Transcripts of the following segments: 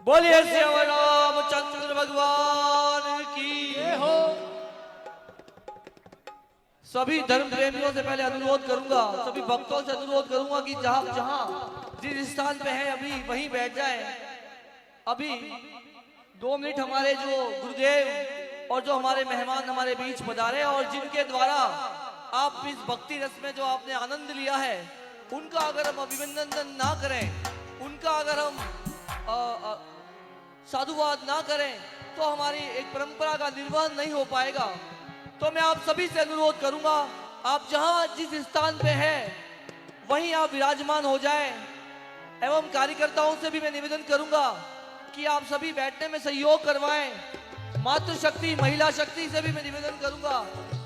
बोलिए श्री रामचंद्र भगवान की हो। सभी धर्म प्रेमियों से पहले अनुरोध करूंगा, सभी भक्तों से अनुरोध करूंगा कि जहां जहां जिस स्थान पे है अभी वहीं बैठ जाएं। अभी 2 मिनट हमारे जो गुरुदेव और जो हमारे मेहमान हमारे बीच पधारे और जिनके द्वारा आप इस भक्ति रस में जो आपने आनंद लिया है, उनका अगर हम अभिनंदन ना करें, उनका अगर हम साधुवाद ना करें तो हमारी एक परंपरा का निर्वहन नहीं हो पाएगा। तो मैं आप सभी से अनुरोध करूंगा, आप जहां जिस स्थान पे हैं वहीं आप विराजमान हो जाएं। एवं कार्यकर्ताओं से भी मैं निवेदन करूंगा कि आप सभी बैठने में सहयोग करवाएं। मातृशक्ति महिला शक्ति से भी मैं निवेदन करूंगा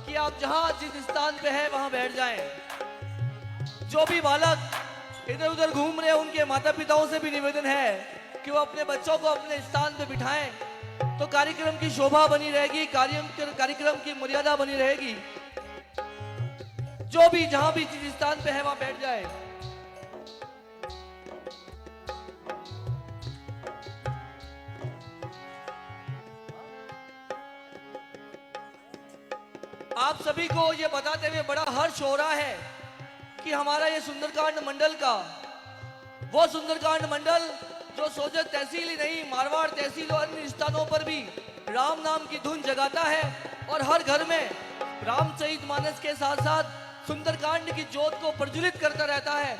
कि आप जहां जिस स्थान पे हैं वहां बैठ जाएं। जो भी बालक इधर उधर घूम रहे हैं उनके माता पिताओं से भी निवेदन है कि वो अपने बच्चों को अपने स्थान पे बिठाएं, तो कार्यक्रम की शोभा बनी रहेगी, कार्यक्रम की मर्यादा बनी रहेगी। जो भी जहां भी जिस स्थान पे है वहां बैठ जाए। आप सभी को ये बताते हुए बड़ा हर्ष हो रहा है कि हमारा ये सुंदरकांड मंडल का वो सुंदरकांड मंडल जो सोजत तहसील ही नहीं, मारवाड़ तहसील और अन्य स्थानों पर भी राम नाम की धुन जगाता है और हर घर में रामचरितमानस के साथ साथ सुंदरकांड की ज्योत को प्रज्वलित करता रहता है।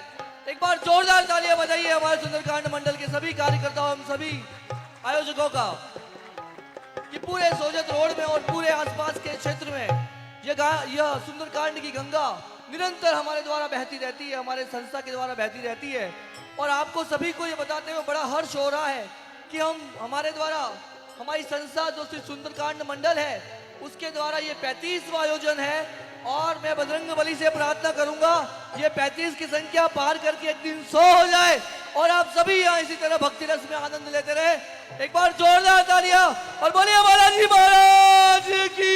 एक बार जोरदार तालियां बजाइए हमारे सुंदरकांड मंडल के सभी कार्यकर्ताओं हम सभी आयोजकों का कि पूरे सोजत रोड में और पूरे आसपास के क्षेत्र में यह सुंदरकांड की गंगा निरंतर हमारे द्वारा बहती रहती है, हमारे संस्था के द्वारा बहती रहती है। और आपको सभी को ये बताते हुए बड़ा हर्ष हो रहा है कि हमारे द्वारा हमारी संस्था जो श्री सुंदरकांड मंडल है उसके द्वारा ये 35वां आयोजन है। और मैं बजरंगबली से प्रार्थना करूंगा ये 35 की संख्या पार करके एक दिन 100 हो जाए और आप सभी यहाँ इसी तरह भक्ति रस में आनंद लेते रहे। एक बार जोरदार तालियां और बोलिए बालाजी महाराज की।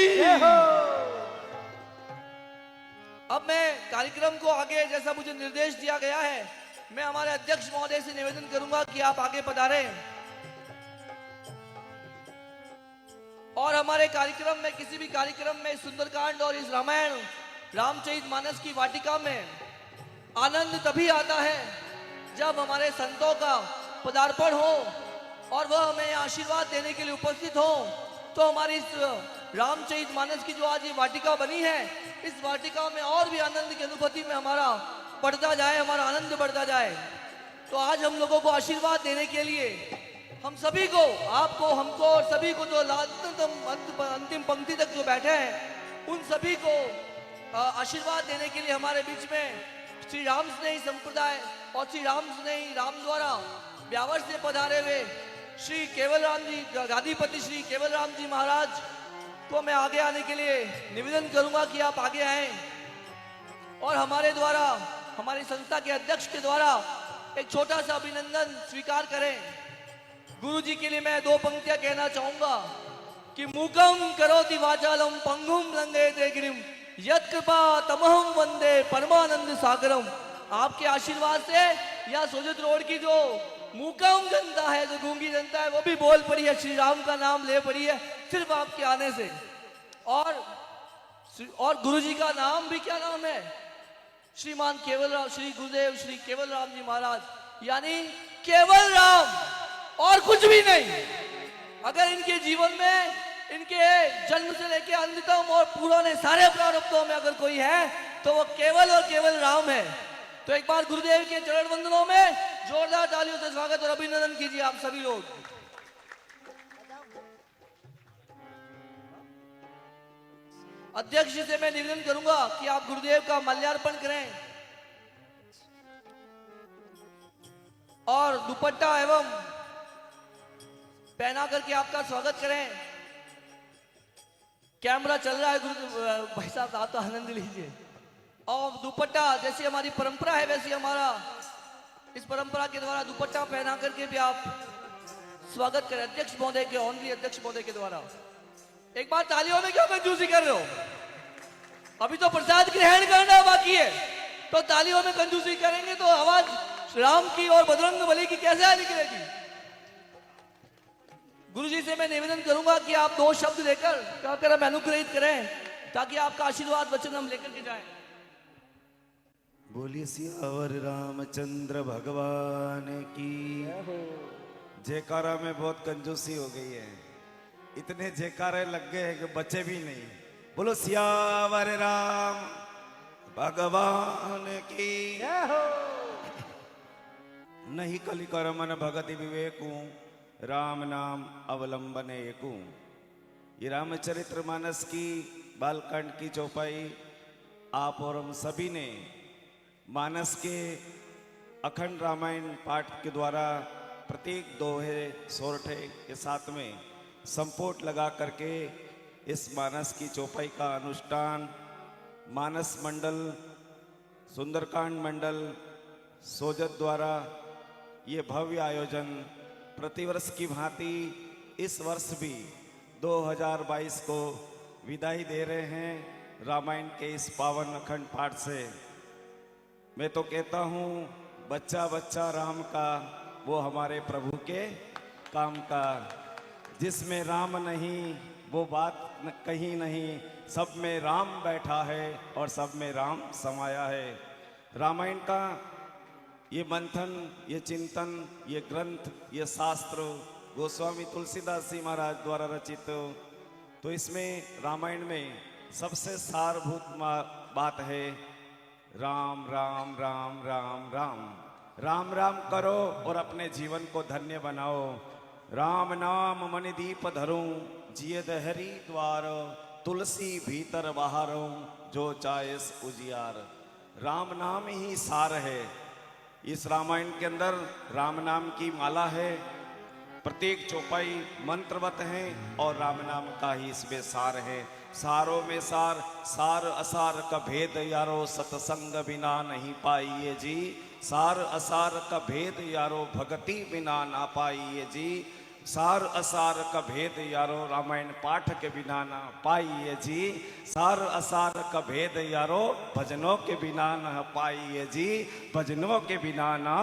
अब मैं कार्यक्रम को आगे जैसा मुझे निर्देश दिया गया है, मैं हमारे अध्यक्ष महोदय से निवेदन करूंगा कि आप आगे पधारें और हमारे कार्यक्रम में किसी भी कार्यक्रम में सुंदरकांड और इस रामायण रामचरितमानस की वाटिका में आनंद तभी आता है जब हमारे संतों का पदार्पण हो और वह हमें आशीर्वाद देने के लिए उपस्थित हो। तो हमारी इस रामचरितमानस की जो आज ये वाटिका बनी है, इस वाटिका में और भी आनंद की अनुभूति में हमारा बढ़ता जाए, हमारा आनंद बढ़ता जाए। तो आज हम लोगों को आशीर्वाद देने के लिए हम सभी को, आपको, हमको और सभी को जो अंतिम पंक्ति तक जो बैठे हैं उन सभी को आशीर्वाद देने के लिए हमारे बीच में श्री राम स्नेही संप्रदाय और श्री राम स्नेही राम द्वारा ब्यावर से पधारे हुए श्री केवल राम जी गादीपति श्री केवल राम जी महाराज को मैं आगे आने के लिए निवेदन करूंगा कि आप आगे आए और हमारे द्वारा, हमारी संस्था के अध्यक्ष के द्वारा एक छोटा सा अभिनंदन स्वीकार करें। गुरु जी के लिए मैं 2 पंक्तियां कहना चाहूंगा कि मूकम करोति वाचालम पंगुम लंघयते गिरिम यत् कृपा तमहम वंदे परमानंद सागरम। आपके आशीर्वाद से यहाँ सोजत रोड की जो मूकम जनता है, जो गूंगी जनता है, वो भी बोल पड़ी है, श्री राम का नाम ले पड़ी है सिर्फ आपके आने से। और गुरु जी का नाम भी क्या नाम है? श्रीमान केवल राम, श्री गुरुदेव श्री केवल राम जी महाराज, यानी केवल राम और कुछ भी नहीं। अगर इनके जीवन में, इनके जन्म से लेकर अंततम और पुराने सारे प्रारब्धों में अगर कोई है तो वो केवल और केवल राम है। तो एक बार गुरुदेव के चरण वंदनों में जोरदार तालियों से स्वागत और अभिनंदन कीजिए आप सभी लोग। अध्यक्ष जी से मैं निवेदन करूंगा कि आप गुरुदेव का माल्यार्पण करें और दुपट्टा एवं पहना करके आपका स्वागत करें। कैमरा चल रहा है भाई साहब, आप तो आनंद लीजिए। और दुपट्टा जैसी हमारी परंपरा है वैसी हमारा इस परंपरा के द्वारा दुपट्टा पहना करके भी आप स्वागत करें अध्यक्ष महोदय के, ऑनरी अध्यक्ष महोदय के द्वारा। एक बार तालियों में क्यों कंजूसी कर रहे हो? अभी तो प्रसाद ग्रहण करना बाकी है, तो तालियों में कंजूसी करेंगे तो आवाज राम की और बजरंगबली की कैसे निकलेगी? गुरुजी से मैं निवेदन करूंगा कि आप दो शब्द लेकर कहकर हमें अनुग्रहित करें, ताकि आपका आशीर्वाद वचन हम लेकर के जाएं। बोलिए सियावर रामचंद्र भगवान की। जयकारा में बहुत कंजूसी हो गई है, इतने जयकारे लग गए हैं कि बचे भी नहीं। बोलो सियावर राम भगवान की। नहीं कलिकर मन भगति विवेकू, राम नाम अवलंबन एकू। ये रामचरित्र मानस की बालकांड की चौपाई आप और हम सभी ने मानस के अखंड रामायण पाठ के द्वारा प्रत्येक दोहे सोरठे के साथ में संपोट लगा करके इस मानस की चौपाई का अनुष्ठान मानस मंडल, सुंदरकांड मंडल, सोजत द्वारा ये भव्य आयोजन प्रतिवर्ष की भांति इस वर्ष भी 2022 को विदाई दे रहे हैं रामायण के इस पावन अखंड पाठ से। मैं तो कहता हूँ बच्चा बच्चा राम का, वो हमारे प्रभु के काम का। जिसमें राम नहीं वो बात कहीं नहीं, सब में राम बैठा है और सब में राम समाया है। रामायण का ये मंथन, ये चिंतन, ये ग्रंथ, ये शास्त्र गोस्वामी तुलसीदास जी महाराज द्वारा रचित। तो इसमें रामायण में सबसे सारभूत बात है राम राम राम राम राम। राम राम करो और अपने जीवन को धन्य बनाओ। राम नाम मनि दीप धरूं, जिय दहरी द्वार, तुलसी भीतर बाहरों, जो चाहेस उजियार। राम नाम ही सार है। इस रामायण के अंदर राम नाम की माला है, प्रत्येक चौपाई मंत्रवत है और राम नाम का ही इसमें सार है। सारों में सार, सार असार का भेद यारो, सतसंग बिना नहीं पाइए जी। सार असार का भेद यारो, भक्ति बिना ना पाइए जी। सार असार का भेद यारो, रामायण पाठ के बिना ना पाइए जी। सार असार का भेद यारो, भजनों के बिना ना पाइए जी। भजनों के बिना ना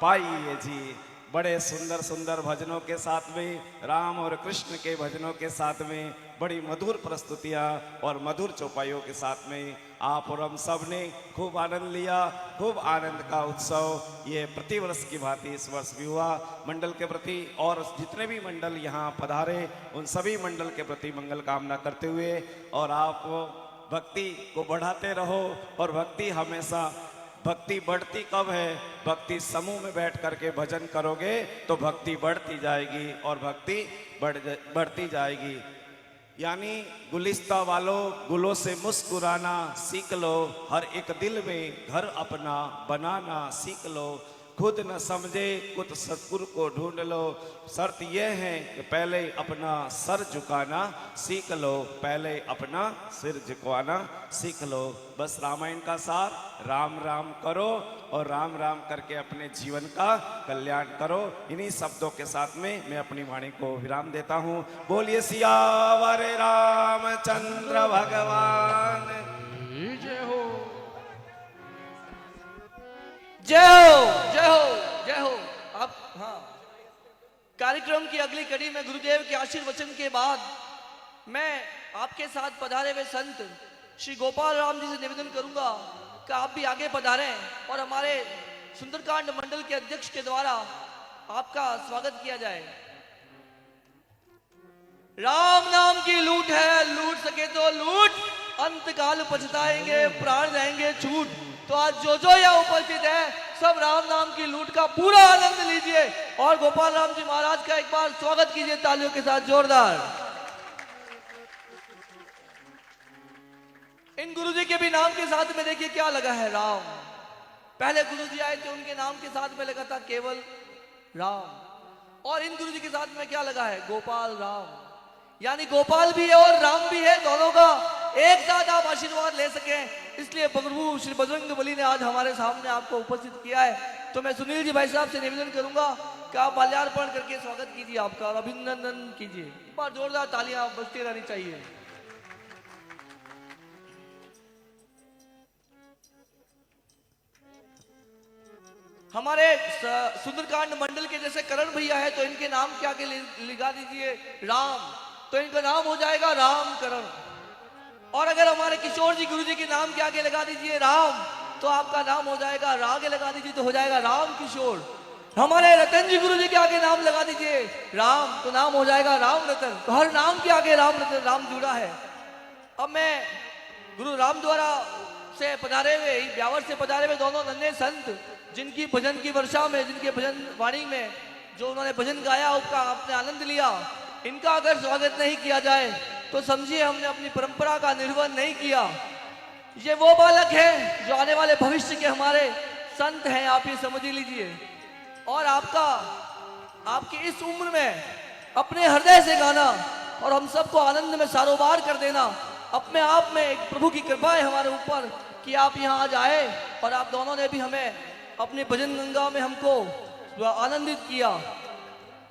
पाइए जी। बड़े सुंदर सुंदर भजनों के साथ में, राम और कृष्ण के भजनों के साथ में बड़ी मधुर प्रस्तुतियाँ और मधुर चौपाइयों के साथ में आप और हम सब ने खूब आनंद लिया। खूब आनंद का उत्सव ये प्रतिवर्ष की भांति इस वर्ष भी हुआ। मंडल के प्रति और जितने भी मंडल यहाँ पधारे उन सभी मंडल के प्रति मंगल कामना करते हुए, और आप भक्ति को बढ़ाते रहो। और भक्ति हमेशा, भक्ति बढ़ती कब है? भक्ति समूह में बैठ करके भजन करोगे तो भक्ति बढ़ती जाएगी और भक्ति बढ़ती जाएगी। यानी गुलिस्ता वालों, गुलों से मुस्कुराना सीख लो। हर एक दिल में घर अपना बनाना सीख लो। खुद न समझे कुछ सतगुरु को ढूंढ लो। शर्त यह है कि पहले अपना सर झुकाना सीख लो। पहले अपना सिर झुकाना सीख लो। बस रामायण का सार, राम राम करो और राम राम करके अपने जीवन का कल्याण करो। इन्हीं शब्दों के साथ में मैं अपनी वाणी को विराम देता हूँ। बोलिए सियावर रामचंद्र भगवान जय हो। जय हो, जय हो, जय हो। अब हाँ, कार्यक्रम की अगली कड़ी में गुरुदेव के आशीर्वचन के बाद मैं आपके साथ पधारे हुए संत श्री गोपाल राम जी से निवेदन करूंगा कि आप भी आगे पधारें और हमारे सुंदरकांड मंडल के अध्यक्ष के द्वारा आपका स्वागत किया जाए। राम नाम की लूट है, लूट सके तो लूट, अंत काल पछताएंगे, प्राण जाएंगे छूट। तो आज जो यहाँ उपस्थित है सब राम नाम की लूट का पूरा आनंद लीजिए और गोपाल राम जी महाराज का एक बार स्वागत कीजिए तालियों के साथ जोरदार। इन गुरुजी के भी नाम के साथ में देखिए क्या लगा है, राम। पहले गुरुजी आए थे उनके नाम के साथ में लगा था केवल राम, और इन गुरुजी के साथ में क्या लगा है, गोपाल राम। यानी गोपाल भी है और राम भी है, दोनों का एक साथ आप आशीर्वाद ले सके, इसलिए प्रभु श्री बजरंग बली ने आज हमारे सामने आपको उपस्थित किया है। तो मैं सुनील जी भाई साहब से निवेदन करूंगा कि आप माल्यार्पण करके स्वागत कीजिए आपका और अभिनंदन कीजिए। एक बार जोरदार तालियां बजती रहनी चाहिए। हमारे सुंदरकांड मंडल के जैसे करण भैया है, तो इनके नाम के आगे लिखा दीजिए राम, तो इनका नाम हो जाएगा राम करण। और अगर हमारे किशोर जी गुरु जी के नाम के आगे लगा दीजिए राम, तो आपका नाम हो जाएगा, राग लगा दीजिए तो हो जाएगा राम किशोर। हमारे रतन जी गुरु जी के आगे नाम लगा दीजिए राम, तो नाम हो जाएगा राम रतन। तो हर नाम के आगे राम रतन, राम जुड़ा है। अब मैं गुरु राम द्वारा से पधारे हुए, ब्यावर से पधारे हुए दोनों नन्हे संत, जिनकी भजन की वर्षा में, जिनके भजन वाणी में जो उन्होंने भजन गाया, उसका आपने आनंद लिया, इनका अगर स्वागत नहीं किया जाए तो समझिए हमने अपनी परंपरा का निर्वहन नहीं किया। ये वो बालक है जो आने वाले भविष्य के हमारे संत हैं, आप ये समझ ही लीजिए। और आपकी इस उम्र में अपने हृदय से गाना और हम सबको आनंद में सारोबार कर देना, अपने आप में एक प्रभु की कृपा है हमारे ऊपर कि आप यहाँ आज आए और आप दोनों ने भी हमें अपनी भजन गंगा में हमको आनंदित किया।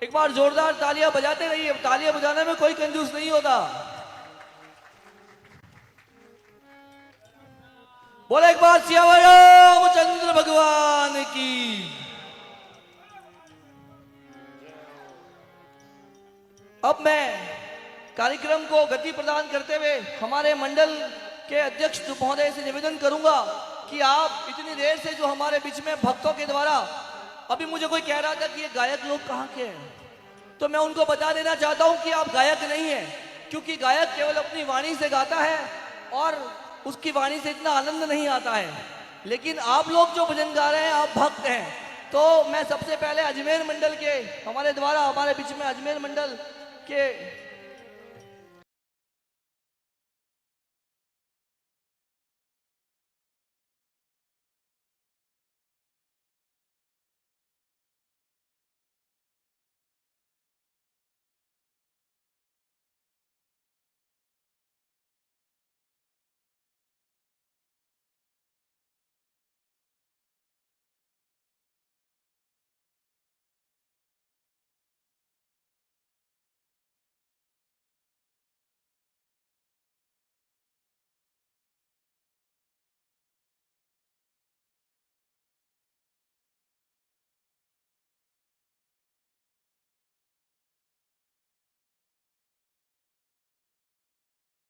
एक बार जोरदार तालियां बजाते रहिए, तालियां बजाने में कोई कंजूस नहीं होता। बोले एक बार सियावर रामचंद्र भगवान की। अब मैं कार्यक्रम को गति प्रदान करते हुए हमारे मंडल के अध्यक्ष महोदय से निवेदन करूंगा कि आप इतनी देर से जो हमारे बीच में भक्तों के द्वारा, अभी मुझे कोई कह रहा था कि ये गायक लोग कहाँ के हैं, तो मैं उनको बता देना चाहता हूं कि आप गायक नहीं हैं, क्योंकि गायक केवल अपनी वाणी से गाता है और उसकी वाणी से इतना आनंद नहीं आता है। लेकिन आप लोग जो भजन गा रहे हैं, आप भक्त हैं। तो मैं सबसे पहले अजमेर मंडल के हमारे द्वारा, हमारे बीच में अजमेर मंडल के